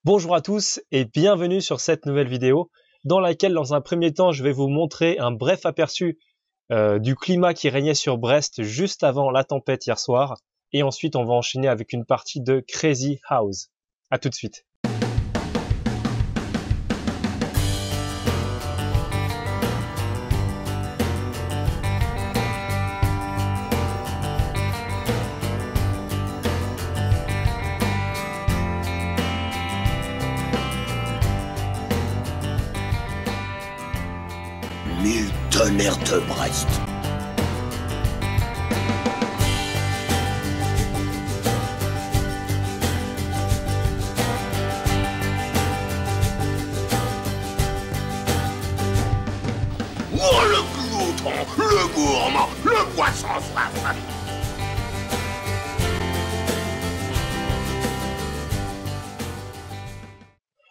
Bonjour à tous et bienvenue sur cette nouvelle vidéo dans laquelle dans un premier temps je vais vous montrer un bref aperçu du climat qui régnait sur Brest juste avant la tempête hier soir et ensuite on va enchaîner avec une partie de Crazy House. À tout de suite. Mille tonnerres de Brest. Oh, le glouton, le gourmand, le poisson soif.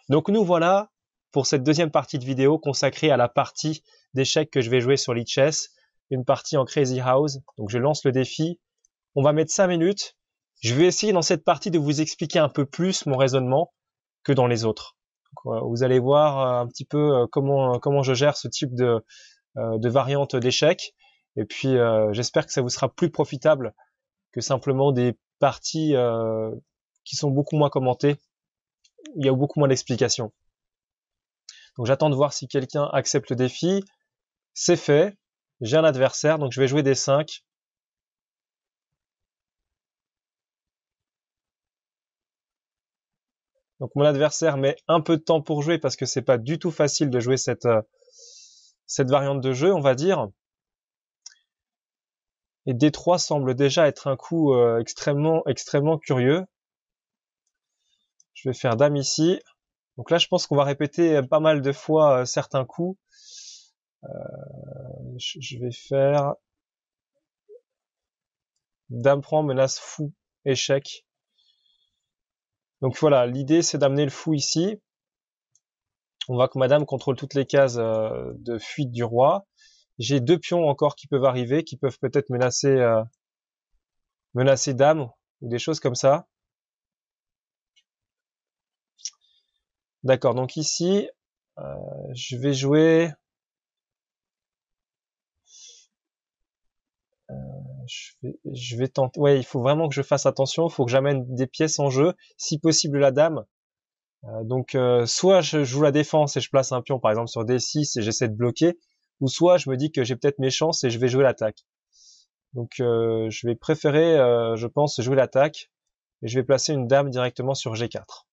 Donc nous voilà pour cette deuxième partie de vidéo consacrée à la partie d'échecs que je vais jouer sur Lichess, une partie en Crazy House. Donc je lance le défi, on va mettre 5 minutes. Je vais essayer dans cette partie de vous expliquer un peu plus mon raisonnement que dans les autres. Donc, vous allez voir un petit peu comment je gère ce type de variante d'échecs. Et puis j'espère que ça vous sera plus profitable que simplement des parties qui sont beaucoup moins commentées. Il y a beaucoup moins d'explications. Donc j'attends de voir si quelqu'un accepte le défi. C'est fait. J'ai un adversaire, donc je vais jouer des 5. Donc mon adversaire met un peu de temps pour jouer parce que c'est pas du tout facile de jouer cette variante de jeu, on va dire. Et D3 semble déjà être un coup extrêmement curieux. Je vais faire Dame ici. Donc là, je pense qu'on va répéter pas mal de fois certains coups. Je vais faire Dame prend, menace fou, échec. Donc voilà, l'idée c'est d'amener le fou ici. On voit que Madame contrôle toutes les cases de fuite du roi. J'ai 2 pions encore qui peuvent arriver, qui peuvent peut-être menacer Dame ou des choses comme ça. D'accord, donc ici, je vais jouer... je vais tenter... Ouais, il faut vraiment que je fasse attention, il faut que j'amène des pièces en jeu, si possible la Dame. Donc, soit je joue la défense et je place un pion, par exemple, sur D6 et j'essaie de bloquer, ou soit je me dis que j'ai peut-être mes chances et je vais jouer l'attaque. Donc, je vais préférer, je pense, jouer l'attaque, et je vais placer une Dame directement sur G4.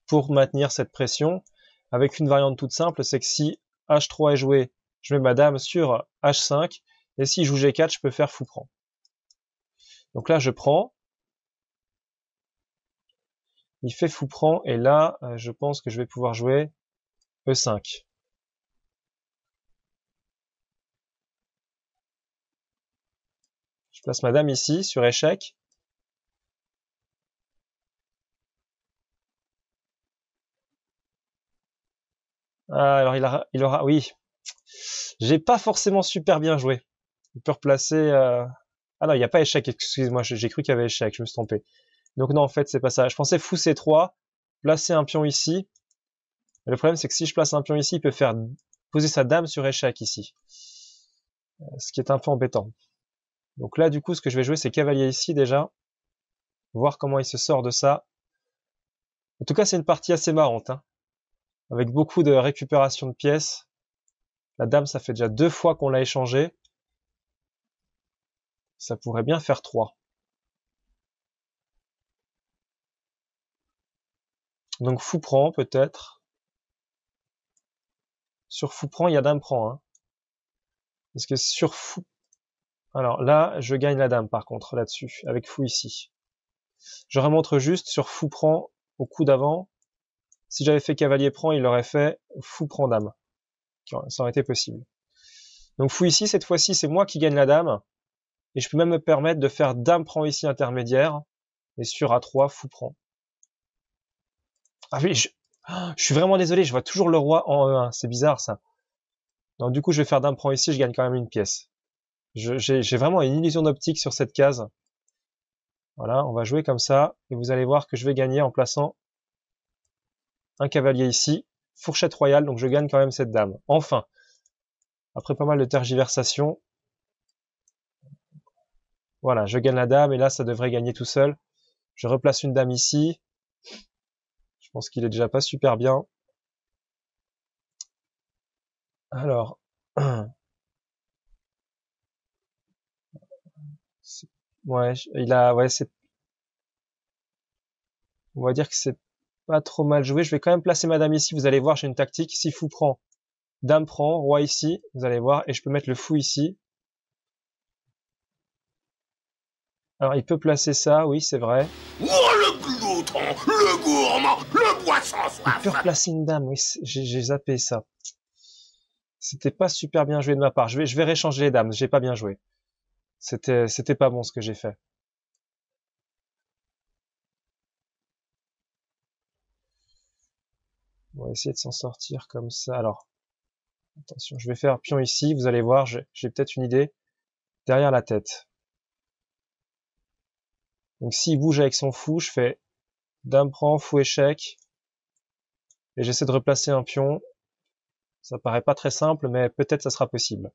Pour maintenir cette pression, avec une variante toute simple, c'est que si H3 est joué, je mets ma Dame sur H5, et si je joue G4, je peux faire fou prend. Donc là, je prends, il fait fou prend, et là, je pense que je vais pouvoir jouer E5. Je place ma Dame ici, sur échec. Ah, alors il aura, oui. J'ai pas forcément super bien joué. Il peut replacer... Ah non, il n'y a pas échec, excusez-moi, j'ai cru qu'il y avait échec, je me suis trompé. Donc non, en fait, c'est pas ça. Je pensais fou C3, placer un pion ici. Et le problème, c'est que si je place un pion ici, il peut faire poser sa Dame sur échec ici. Ce qui est un peu embêtant. Donc là, du coup, ce que je vais jouer, c'est cavalier ici déjà. Voir comment il se sort de ça. En tout cas, c'est une partie assez marrante, hein, avec beaucoup de récupération de pièces. La Dame, ça fait déjà 2 fois qu'on l'a échangé. Ça pourrait bien faire 3. Donc fou prend peut-être. Sur fou prend, il y a Dame prend. Hein. Parce que sur fou... Alors là, je gagne la Dame par contre là-dessus, avec fou ici. Je remontre juste sur fou prend au coup d'avant. Si j'avais fait cavalier prend, il aurait fait fou prend Dame. Ça aurait été possible. Donc fou ici, cette fois-ci, c'est moi qui gagne la Dame. Et je peux même me permettre de faire Dame prend ici intermédiaire. Et sur A3, fou prend. Ah oui, je suis vraiment désolé, je vois toujours le roi en E1. C'est bizarre ça. Donc du coup, je vais faire Dame prend ici, je gagne quand même une pièce. J'ai vraiment une illusion d'optique sur cette case. Voilà, on va jouer comme ça, et vous allez voir que je vais gagner en plaçant un cavalier ici. Fourchette royale, donc je gagne quand même cette dame. Enfin, après pas mal de tergiversations, voilà, je gagne la dame, et là, ça devrait gagner tout seul. Je replace une dame ici. Je pense qu'il est déjà pas super bien. Alors, ouais, on va dire que c'est pas trop mal joué. Je vais quand même placer ma dame ici. Vous allez voir, j'ai une tactique. Si fou prend, dame prend, roi ici. Vous allez voir, et je peux mettre le fou ici. Alors, il peut placer ça, oui, c'est vrai. Oh, le glouton, le gourmand, le boisson Il peut soif. replacer une dame, oui, j'ai zappé ça. C'était pas super bien joué de ma part. Je vais réchanger les dames, j'ai pas bien joué. C'était pas bon ce que j'ai fait. On va essayer de s'en sortir comme ça. Alors, attention, je vais faire pion ici. Vous allez voir, j'ai peut-être une idée. Derrière la tête. Donc s'il bouge avec son fou, je fais dame prend, fou échec. Et j'essaie de replacer un pion. Ça paraît pas très simple, mais peut-être ça sera possible.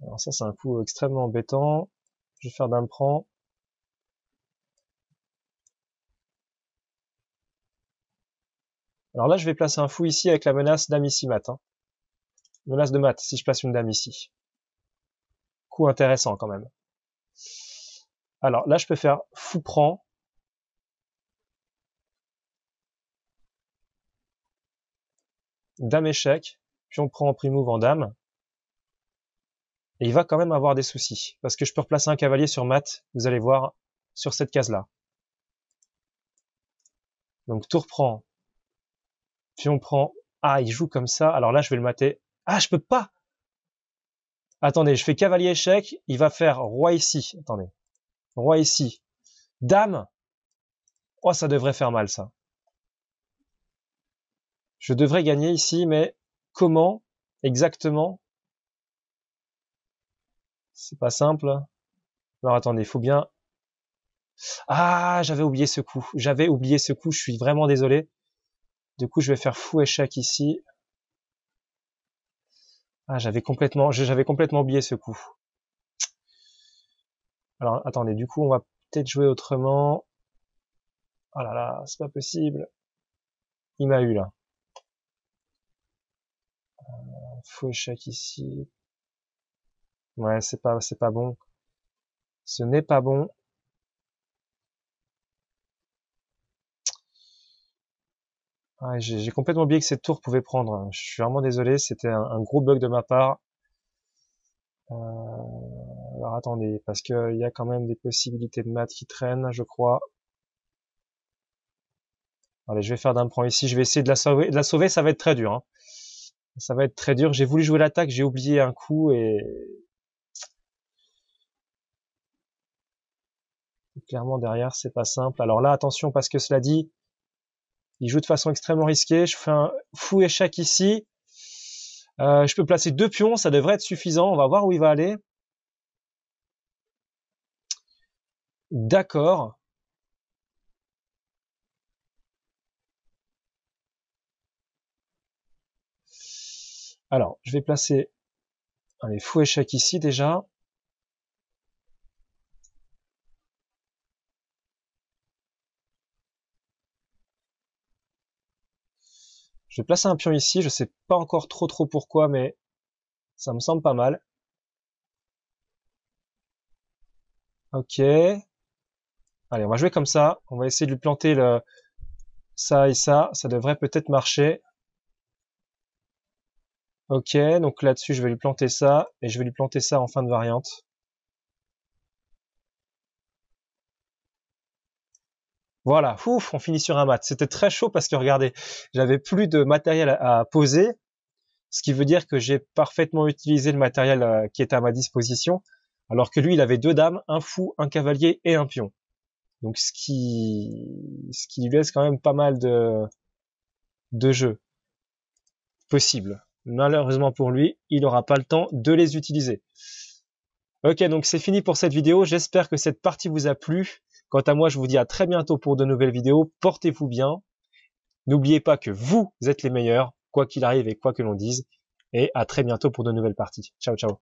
Alors ça, c'est un coup extrêmement embêtant. Je vais faire dame prend. Alors là, je vais placer un fou ici avec la menace dame ici mat. Hein. Menace de mat si je place une dame ici. Coup intéressant quand même. Alors là, je peux faire fou prend. Dame échec. Puis on prend en prime move en dame. Et il va quand même avoir des soucis. Parce que je peux replacer un cavalier sur mat. Vous allez voir sur cette case-là. Donc tour prend. Puis on prend. Ah, il joue comme ça. Alors là, je vais le mater. Ah, je peux pas. Attendez, je fais cavalier échec. Il va faire roi ici. Attendez. Roi ici. Dame. Oh, ça devrait faire mal, ça. Je devrais gagner ici, mais comment exactement? C'est pas simple. Alors attendez, il faut bien... Ah, j'avais oublié ce coup. J'avais oublié ce coup, je suis vraiment désolé. Du coup, je vais faire fou échec ici. Ah, j'avais complètement oublié ce coup. Alors attendez, du coup, on va peut-être jouer autrement. Oh là là, c'est pas possible. Il m'a eu là. Fou échec ici. Ouais, c'est pas bon. Ce n'est pas bon. Ah, j'ai complètement oublié que cette tour pouvait prendre. Je suis vraiment désolé, c'était un gros bug de ma part. Alors attendez, parce que il y a quand même des possibilités de maths qui traînent, je crois. Allez, je vais faire dame prend ici. Je vais essayer de la sauver. De la sauver, ça va être très dur. Hein. Ça va être très dur. J'ai voulu jouer l'attaque, j'ai oublié un coup et clairement derrière, c'est pas simple. Alors là, attention parce que cela dit, il joue de façon extrêmement risquée. Je fais un fou échec ici. Je peux placer 2 pions, ça devrait être suffisant. On va voir où il va aller. D'accord. Alors, je vais placer allez, fou échec ici déjà. Je vais placer un pion ici, je sais pas encore trop pourquoi, mais ça me semble pas mal. Ok. Allez, on va jouer comme ça. On va essayer de lui planter ça et ça. Ça devrait peut-être marcher. Ok, donc là-dessus, je vais lui planter ça. Et je vais lui planter ça en fin de variante. Voilà, ouf, on finit sur un mat. C'était très chaud parce que regardez, j'avais plus de matériel à poser. Ce qui veut dire que j'ai parfaitement utilisé le matériel qui était à ma disposition. Alors que lui, il avait 2 dames, un fou, un cavalier et un pion. Donc ce qui lui laisse quand même pas mal de jeux possibles. Malheureusement pour lui, il n'aura pas le temps de les utiliser. Ok, donc c'est fini pour cette vidéo. J'espère que cette partie vous a plu. Quant à moi, je vous dis à très bientôt pour de nouvelles vidéos. Portez-vous bien. N'oubliez pas que vous êtes les meilleurs, quoi qu'il arrive et quoi que l'on dise. Et à très bientôt pour de nouvelles parties. Ciao, ciao.